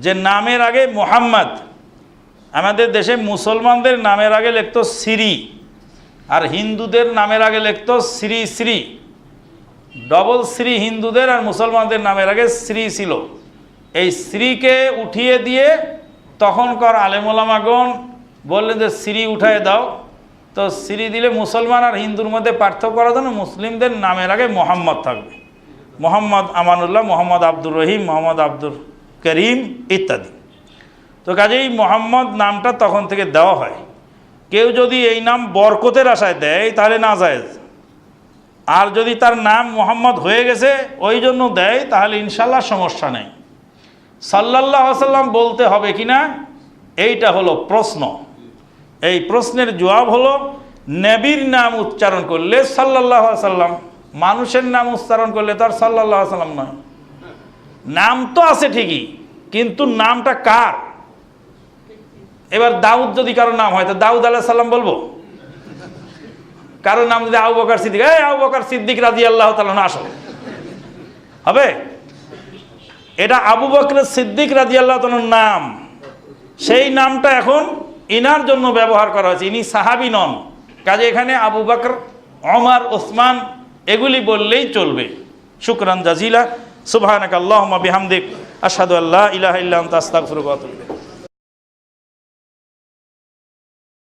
যে নামের আগে মোহাম্মদ, আমাদের দেশে মুসলমানদের নামের আগে লিখতো শ্রী, আর হিন্দুদের নামের আগে লিখতো শ্রী শ্রী, ডবল শ্রী হিন্দুদের আর মুসলমানদের নামের আগে শ্রী ছিল। এই শ্রীকে উঠিয়ে দিয়ে তখনকার আলেমোলামাগণ বললেন যে শ্রী উঠায় দাও। তো শ্রী দিলে মুসলমান আর হিন্দুর মধ্যে পার্থক্য করার জন্য মুসলিমদের নামের আগে মোহাম্মদ থাকবে, মোহাম্মদ আমানুল্লাহ, মোহাম্মদ আব্দুর রহিম, মোহাম্মদ আব্দুল করিম ইত্যাদি। তো কাজেই মোহাম্মদ নামটা তখন থেকে দেওয়া হয়। কেউ যদি এই নাম বরকতের আশায় দেয় তাহলে না জায়েজ, আর যদি তার নাম মোহাম্মদ হয়ে গেছে ওই জন্য দেয় তাহলে ইনশাল্লাহ সমস্যা নেই। সাল্লাল্লাহু আলাইহি সাল্লাম বলতে হবে কিনা এইটা হলো প্রশ্ন। এই প্রশ্নের জবাব হলো নবীর নাম উচ্চারণ করলে সাল্লাল্লাহু আলাইহি সাল্লাম, মানুষের নাম উচ্চারণ করলে তার সাল্লাল্লাহু আলাইহি সাল্লাম নয়। নাম তো আছে ঠিকই, কিন্তু নামটা কার? এবার দাউদ যদি কারোর নাম হয় তো দাউদ আলাইহিস সালাম বলবো? কারোর নাম যদি আবু বকর সিদ্দিক, এই আবু বকর সিদ্দিক রাদিয়াল্লাহু তাআলা আসো, হবে? এটা আবু বকর সিদ্দিক রাদিয়াল্লাহু তাআলার নাম, সেই নামটা এখন ইনার জন্য ব্যবহার করা হয়েছে, ইনি সাহাবী নন। কাজে এখানে আবু বকর, ওমর, ওসমান এগুলি বললেই চলবে। শুকরান জাজিলা। সুবহানাকাল্লাহুম্মা বিহামদিক, আশহাদু আল্লা ইলাহা ইল্লা আনতা আস্তাগফিরুকা ওয়া আতুবু ইলাইক।